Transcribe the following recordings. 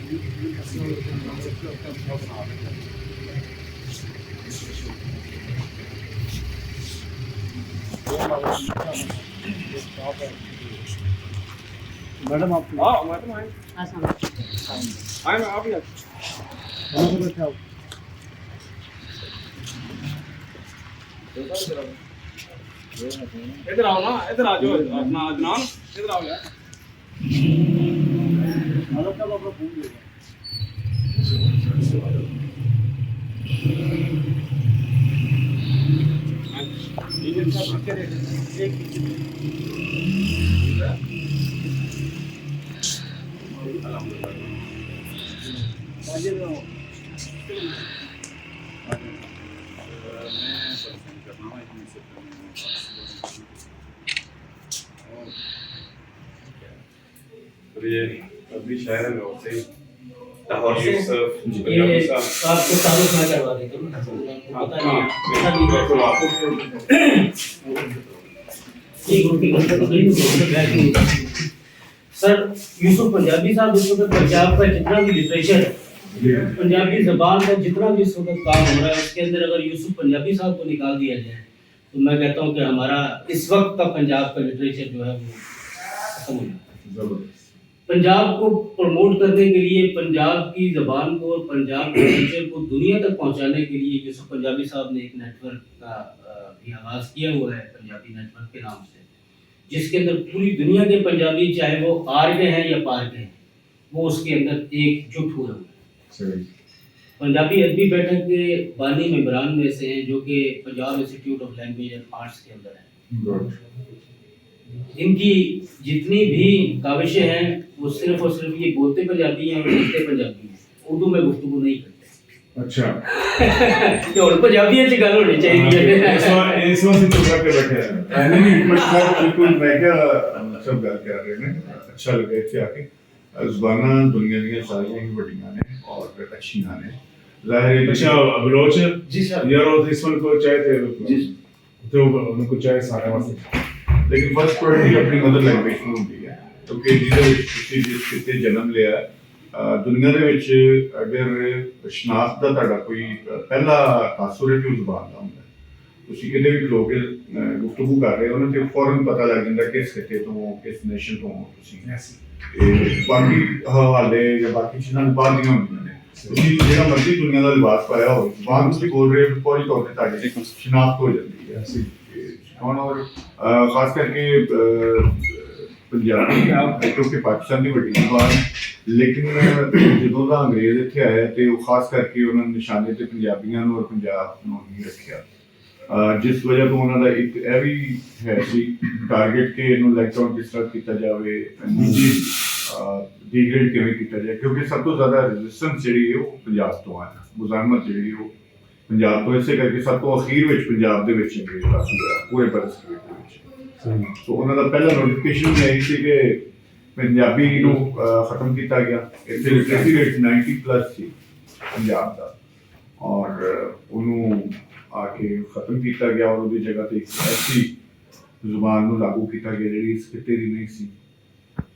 Madam आप हाँ madam आए आए मैं आप ही बैठा इधर आओ ना, इधर आ जाओ अपना अदनान, इधर आओ यार। मैडम का अपना फोन दे ये अभी शायर है लाहौर से लाहौर ये पंजाबी साहब आपको तारुफ ना करवा देते हो ना, पता नहीं पता नहीं बिल्कुल आपको ये ग्रुप की गलती तो नहीं होगी। सर यूसुफ पंजाबी साहब इस वक्त पंजाब का जितना भी लिटरेचर है, पंजाबी जबान का जितना भी इस वक्त काम हो रहा है, उसके अंदर अगर यूसुफ पंजाबी साहब को निकाल दिया जाए तो मैं कहता हूँ कि हमारा इस वक्त का पंजाब का लिटरेचर जो है वो खत्म हो जाता है। पंजाब को प्रमोट करने के लिए, पंजाब की ज़बान को और पंजाब के कल्चर को दुनिया तक पहुंचाने के लिए यूसुफ पंजाबी साहब ने एक नेटवर्क का भी आगाज़ किया हुआ है, पंजाबी नेटवर्क के नाम से, जिसके अंदर पूरी दुनिया के पंजाबी, चाहे वो आर के हैं या पार के हैं, वो उसके अंदर एकजुट हुए हुए हैं। पंजाबी अदबी बैठक के बानी मेंबरान में से हैं, जो कि Punjab institute of language and arts के अंदर है। इनकी जितनी भी काविशें हैं वो सिर्फ और सिर्फ ये बोलते पंजाबी हैं और लिखते पंजाबी हैं, उर्दू में गुफ्तगू नहीं करते। अच्छा तो और पंजाबी अच्छी गल होनी चाहिए। इस वक्त तो करके बैठे हैं नहीं बिल्कुल मैं क्या सब गल कर रहे हैं अच्छा लगा इत्थे आके ज़बानां दुनिया दी सारियां ही बड़ियां ने और अच्छियां ने ज़ाहिर है। अच्छा बलोच जी सर। यार और इस वक्त को चाहे थे जी तो उनको चाहे सारे वास्ते लेकिन फर्स्ट प्रायोरिटी अपनी मदर लैंग्वेज ਨੂੰ ਹੁੰਦੀ ਹੈ ਕਿਉਂਕਿ ਜਿਹਦੇ ਵਿੱਚ ਤੁਸੀਂ ਜਿਸ ਕਿਤੇ ਜਨਮ ਲਿਆ ਦੁਨੀਆ ਦੇ ਵਿੱਚ ਅਗਰ ਸ਼ਨਾਖਤ ਦਾ ਤੁਹਾਡਾ ਕੋਈ ਪਹਿਲਾ ਤਾਸੁਰ ਹੈ ਜੋ ਜ਼ੁਬਾਨ ਦਾ ਹੁੰਦਾ ਤੁਸੀਂ ਕਿਤੇ ਵੀ ਖਲੋ ਕੇ ਗੁਫ਼ਤਗੂ ਕਰ ਰਹੇ ਹੋ ਨਾ ਤੇ ਫੌਰਨ ਪਤਾ ਲੱਗ ਜਾਂਦਾ ਕਿਸ ਖਿੱਤੇ ਤੋਂ ਕਿਸ ਨੇਸ਼ਨ ਤੋਂ ਤੁਸੀਂ ਬਾਕੀ ਹਵਾਲੇ ਜਾਂ ਬਾਕੀ ਚੀਜ਼ਾਂ ਬਾਹਰ ਦੀਆਂ ਹੁੰਦੀਆਂ ਨੇ ਤੁਸੀਂ ਜਿਹੜਾ ਮਰਜ਼ੀ ਦੁਨੀਆ ਦਾ ਲਿਬਾਸ ਪਾਇਆ ਹੋਵੇ ਜ਼ੁਬਾਨ ਤੁਸੀਂ ਬੋਲ ਰਹੇ ਹੋ ਫੌਰੀ ਤੌਰ ਤੇ ਤੁਹਾਡੀ ਸ਼ਨਾਖਤ ਹੋ ਜਾਂਦੀ ਹੈ और खास करके पंजाबी क्योंकि पाकिस्तान की बड़ी जबान लेकिन जो अंग्रेज इतने आए तो खास करके उन्होंने निशाने से पंजाबियों और पंजाब ही रखा जिस वजह तो उन्होंने एक यह भी है टारगेट कि इन्हों लैक डाउन किस तरह किया जाए डिग्रेड किमें किया जाए क्योंकि सब तो ज़्यादा रेजिस्टेंस जी पंजाब तो है मुजाहमत जी पंजाब तो इसे करके सब तो अखीर में पंजाब के अंग्रेज काफी होया पूरे बरसगीर तो उन्होंने पहला नोटिफिकेशन यही थी कि पंजाबी को खत्म किया गया इतने लिटरेसी रेट 90+ थी पंजाब का और उन्होंने आके खत्म किया गया और उसकी जगह पर एक ऐसी जुबान को लागू किया गया जी इस खिते की नहीं सी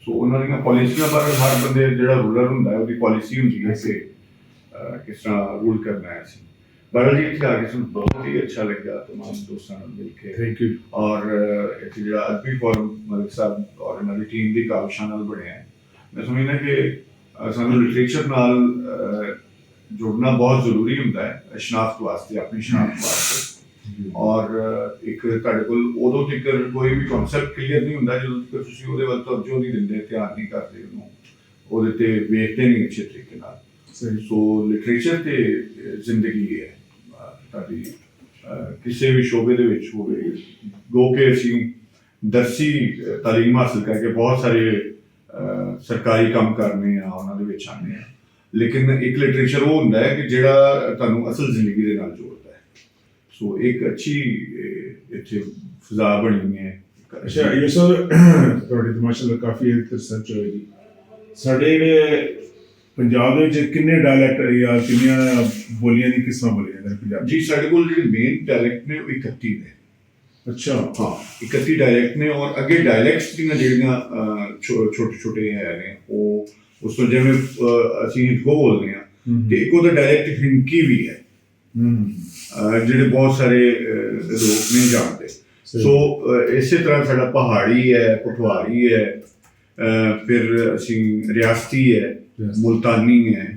सो उन्होंने पॉलिसियां पर हर बंदे जो रूलर होंगे उसकी पॉलिसी होंगी है कि किस तरह रूल करना है बड़ा जी इतने आगे सुन बहुत ही अच्छा लगा तमाम दोस्तों मिल के थैंक यू और इतने जो अदबी फोरम मलिक साहब और हमारी टीम की काविशां नाल बने हैं मैं समझना कि सानू लिटरेचर नाल जुड़ना बहुत जरूरी होंदा है शनाख्त वास्ते अपनी शनाख्त वास्ते और एक तुहाडे कोल उदों तक कोई भी कॉन्सैप्ट क्लीयर नहीं होंदा जदों तक तुसीं उहदे वल तवज्जो नहीं दिंदे ध्यान नहीं करदे उहनूं उहदे ते वेखदे नहीं अच्छे तरीके नाल सो लिटरेचर ते जिंदगी है किसी भी शोबे दे विच होवे गो के असीं दरसी तालीम हासिल करके बहुत सारे सरकारी काम करने उन्हां दे विच आने लेकिन एक लिटरेचर वो होंदा है कि जिहड़ा तुहानूं असल जिंदगी दे नाल जोड़दा है सो एक अच्छी इत्थे फिजा बनी है। अच्छा ये सर तुहाडी तो माशाअल्लाह काफ़ी रिसर्च होएगी साडे पंजाब ਦੇ ਵਿੱਚ ਕਿੰਨੇ ਡਾਇਲੈਕਟ ਜਾਂ ਕਿੰਨੀਆਂ ਬੋਲੀਆਂ ਦੀ ਕਿਸਮਾਂ ਬੋਲੀਆਂ ਜਾਂਦੀਆਂ ਪੰਜਾਬ जी साढ़े को जो मेन डायलैक्ट ने 31 ने अच्छा हाँ 31 डायलैक्ट ने और अगे डायलैक्ट्स ਦੀਆਂ ਜਿਹੜੀਆਂ ਛੋਟੇ ਛੋਟੇ ਹੈ ਨੇ ਉਹ ਉਸ ਤੋਂ ਜਿਵੇਂ ਅਸੀਂ ਹਿੰਦਕੋ ਬੋਲਦੇ ਹਾਂ ਤੇ ਇੱਕ ਉਹਦਾ ਡਾਇਲੈਕਟ ਹਿੰਕੀ ਵੀ ਹੈ ਜਿਹੜੇ ਬਹੁਤ ਸਾਰੇ ਲੋਕ ਨਹੀਂ ਜਾਣਦੇ। ਸੋ ਇਸੇ ਤਰ੍ਹਾਂ ਸਾਡਾ ਪਹਾੜੀ ਹੈ, ਪਠਵਾਰੀ ਹੈ, ਫਿਰ ਅਸੀਂ ਰਿਆਸਤੀ ਹੈ, ਮੁਲਤਾਨੀ ਹੈ,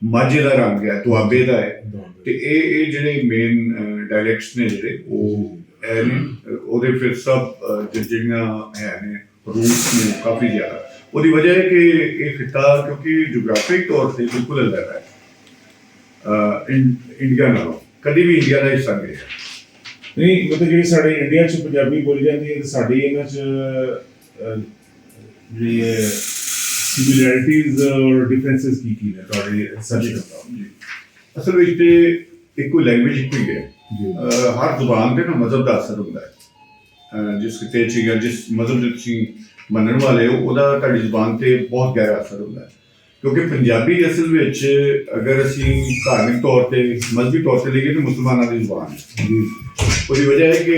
ਮਾਝੇ ਦਾ ਰੰਗ ਹੈ, ਦੁਆਬੇ ਦਾ ਹੈ। ਤੇ ਇਹ ਜਿਹੜੇ ਮੇਨ ਡਾਇਲੈਕਟਸ ਨੇ ਜਿਹੜੇ ਉਹ ਇਹ ਨੇ। ਉਹਦੇ ਫਿਰ ਸਭ ਜਿਹੜੀਆਂ ਹੈ ਨੇ ਰੂਟਸ ਨੇ ਕਾਫੀ ਜ਼ਿਆਦਾ। ਉਹਦੀ ਵਜ੍ਹਾ ਹੈ ਕਿ ਇਹ ਖਿੱਤਾ ਕਿਉਂਕਿ ਜੀਓਗ੍ਰਾਫਿਕ ਤੌਰ ਤੇ ਬਿਲਕੁਲ ਅਲੱਗ ਹੈ ਇੰਡੀਆ ਨਾਲੋਂ, ਕਦੀ ਵੀ ਇੰਡੀਆ ਦਾ ਹਿੱਸਾ ਨਹੀਂ ਹੈ। ਨਹੀਂ ਮਤਲਬ ਜਿਹੜੀ ਸਾਡੇ ਇੰਡੀਆ 'ਚ ਪੰਜਾਬੀ ਬੋਲੀ ਜਾਂਦੀ ਹੈ ਤੇ ਸਾਡੀ ਇਹਨਾਂ 'ਚ ਜਿਹੜੀ ਸਿਮਿਲੈਰਿਟੀਜ਼ ਔਰ ਡਿਫਰੈਂਸਿਸ ਕੀ ਨੇ ਤੁਹਾਡੇ ਸਰਚ ਕਰਦਾ ਜੀ ਅਸਲ ਵਿੱਚ ਤੇ ਇੱਕੋ ਲੈਂਗੁਏਜ ਇੱਕੋ ਹੀ ਹੈ। ਹਰ ਜ਼ੁਬਾਨ ਤੇ ਨਾ ਮਜ਼ਹਬ ਦਾ ਅਸਰ ਹੁੰਦਾ ਹੈ। ਜਿਸ ਕਿਤੇ 'ਚ ਜਾਂ ਜਿਸ ਮਜ਼ਹਬ ਦੇ ਤੁਸੀਂ ਮੰਨਣ ਵਾਲੇ ਹੋ ਉਹਦਾ ਤੁਹਾਡੀ ਜ਼ੁਬਾਨ ਤੇ ਬਹੁਤ ਗਹਿਰਾ ਅਸਰ ਹੁੰਦਾ ਹੈ। ਕਿਉਂਕਿ ਪੰਜਾਬੀ ਅਸਲ ਵਿੱਚ ਅਗਰ ਅਸੀਂ ਧਾਰਮਿਕ ਤੌਰ ਤੇ ਮਜ਼ਹਬੀ ਤੌਰ ਤੇ ਲਈਏ ਤਾਂ ਮੁਸਲਮਾਨਾਂ ਦੀ ਜ਼ੁਬਾਨ ਹੈ। ਉਹਦੀ ਵਜ੍ਹਾ ਹੈ ਕਿ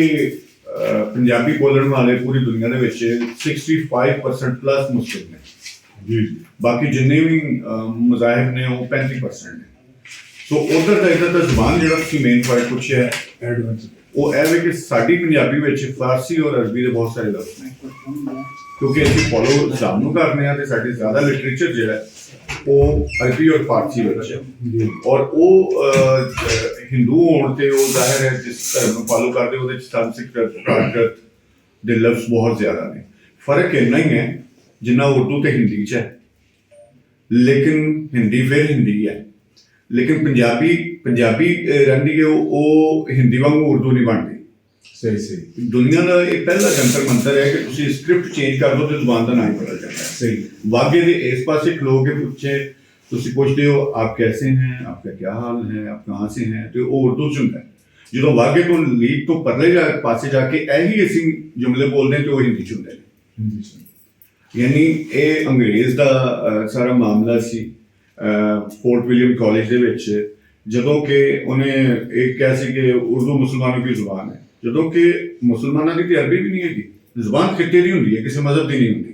ਪੰਜਾਬੀ ਬੋਲਣ ਵਾਲੇ ਪੂਰੀ ਦੁਨੀਆ ਦੇ ਵਿੱਚ 65% ਪਲੱਸ ਮੁਸਲਿਮ ਨੇ ਜੀ। ਬਾਕੀ ਜਿੰਨੇ ਵੀ ਮਜ਼ਾਹਿਬ ਨੇ ਉਹ 35% ਨੇ। ਸੋ ਉਧਰ ਦਾ ਇੱਧਰ ਦਾ ਜ਼ੁਬਾਨ ਜਿਹੜਾ ਤੁਸੀਂ ਮੇਨ ਪੁਆਇੰਟ ਪੁੱਛਿਆ ਐਡਵਾਂਸ ਉਹ ਇਹ ਵੇ ਕਿ ਸਾਡੀ ਪੰਜਾਬੀ ਵਿੱਚ ਫਾਰਸੀ ਔਰ ਅਰਬੀ ਦੇ ਬਹੁਤ ਸਾਰੇ ਲਫ਼ਜ਼ ਨੇ ਕਿਉਂਕਿ ਅਸੀਂ ਫੋਲੋ ਇਸਲਾਮ ਨੂੰ ਕਰਨੇ ਆ ਤੇ ਸਾਡੇ ਜ਼ਿਆਦਾ ਲਿਟਰੇਚਰ ਜਿਹੜਾ ਉਹ ਅਰਬੀ ਔਰ ਫਾਰਸੀ ਵਿੱਚ ਹੈ। ਔਰ ਉਹ ਹਿੰਦੂ ਹੋਣ ਤੇ ਉਹ ਜ਼ਾਹਿਰ ਹੈ ਜਿਸ ਧਰਮ ਨੂੰ ਫਾਲੋ ਕਰਦੇ ਉਹਦੇ ਚ ਸੰਸਕ੍ਰਿਤ ਪ੍ਰਾਕ੍ਰਿਤ ਦੇ ਲਫ਼ਜ਼ ਬਹੁਤ ਜ਼ਿਆਦਾ ਨੇ। ਫਰਕ ਇੰਨਾ ਹੀ ਹੈ ਜਿੰਨਾ ਉਰਦੂ ਤੇ ਹਿੰਦੀ ਚ ਹੈ, ਲੇਕਿਨ ਹਿੰਦੀ ਫਿਰ ਹਿੰਦੀ ਹੈ। ਲੇਕਿਨ ਪੰਜਾਬੀ ਰਹਿੰਦੀ ਹੈ ਉਹ ਹਿੰਦੀ ਵਾਂਗੂ ਉਰਦੂ ਨਹੀਂ ਬਣਦੀ। ਸਹੀ ਦੁਨੀਆ ਦਾ ਇਹ ਪਹਿਲਾ ਜੰਤਰ ਮੰਤਰ ਹੈ ਕਿ ਤੁਸੀਂ ਸਕ੍ਰਿਪਟ ਚੇਂਜ ਕਰ ਦਿਓ ਤੇ ਜ਼ੁਬਾਨ ਦਾ ਨਾਮ ਬਦਲ ਜਾਂਦਾ ਹੈ। ਸਹੀ ਵਾਗੇ ਦੇ ਇਸ ਪਾਸੇ ਖਲੋ ਕੇ ਪੁੱਛੇ ਤੁਸੀਂ ਪੁੱਛਦੇ ਹੋ ਆਪ ਕੈਸੇ ਹੈ, ਆਪਕਾ ਕੀ ਹਾਲ ਹੈ, ਆਪ ਕਹਾਂ ਸੇ ਹੈ, ਤੇ ਉਹ ਉਰਦੂ ਚ ਹੁੰਦਾ ਹੈ। ਜਦੋਂ ਵਾਗੇ ਤੋਂ ਲੀਕ ਤੋਂ ਪਰਲੇ ਪਾਸੇ ਜਾ ਕੇ ਇਹੀ ਅਸੀਂ ਜੁਮਲੇ ਬੋਲਦੇ ਹਾਂ ਤੇ ਉਹ ਹਿੰਦੀ ਚ ਹੁੰਦੇ ਨੇ। ਯਾਨੀ ਇਹ ਅੰਗਰੇਜ਼ ਦਾ ਸਾਰਾ ਮਾਮਲਾ ਸੀ ਫੋਰਟ ਵਿਲੀਅਮ ਕਾਲਜ ਦੇ ਵਿੱਚ, ਜਦੋਂ ਕਿ ਉਹਨੇ ਇਹ ਕਿਹਾ ਸੀ ਕਿ ਉਰਦੂ ਮੁਸਲਮਾਨों की ਜ਼ੁਬਾਨ ਹੈ, ਜਦੋਂ ਕਿ ਮੁਸਲਮਾਨਾਂ ਦੀ ਤੇ ਅਰਬੀ ਵੀ ਨਹੀਂ ਹੈਗੀ। ਜ਼ੁਬਾਨ ਖਿੱਤੇ ਦੀ ਹੁੰਦੀ ਹੈ, ਕਿਸੇ ਮਜ਼ਹਬ ਦੀ ਨਹੀਂ ਹੁੰਦੀ।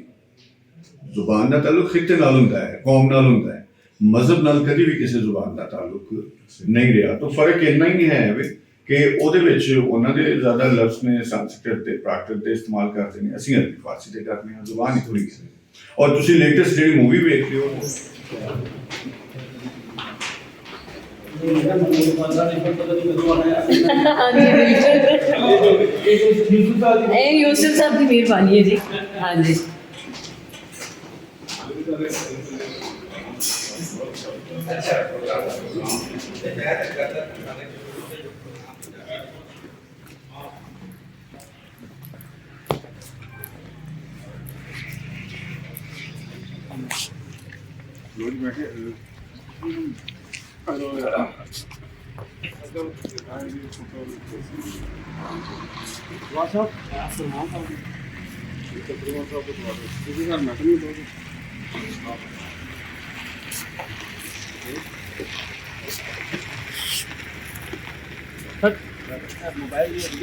ਜ਼ੁਬਾਨ ਦਾ ਤਾਲੁਕ ਖਿੱਤੇ ਨਾਲ ਹੁੰਦਾ ਹੈ, ਕੌਮ ਨਾਲ ਹੁੰਦਾ ਹੈ। ਮਜ਼ਹਬ ਨਾਲ ਕਦੀ ਵੀ ਕਿਸੇ ਜ਼ੁਬਾਨ ਦਾ ਤਾਲੁਕ ਨਹੀਂ ਰਿਹਾ। ਤਾਂ ਫਰਕ ਇੰਨਾ ਹੀ ਹੈ ਕਿ ਉਹਦੇ ਵਿੱਚ ਉਹਨਾਂ ਦੇ ਜ਼ਿਆਦਾ ਲਫ਼ਜ਼ ਨੇ ਸੰਸਕ੍ਰਿਤ ਤੇ ਪ੍ਰਾਕ੍ਰਿਤ ਦੇ ਇਸਤੇਮਾਲ ਕਰਦੇ ਨੇ, ਅਸੀਂ ਅਰਬੀ ਫਾਰਸੀ ਤੇ ਕਰਦੇ ਹਾਂ। ਜ਼ੁਬਾਨ ਇੱਕੋ ਹੀ ਹੈ। ਔਰ ਤੁਸੀਂ ਲੇਟੈਸਟ ਜਿਹੜੀ ਮੂਵੀ ਵੇਖ ਰਹੇ ਹੋ यूसुफ साहब की मेहरबानी है जी। हाँ जी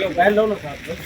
मोबाइल लो ना साहब।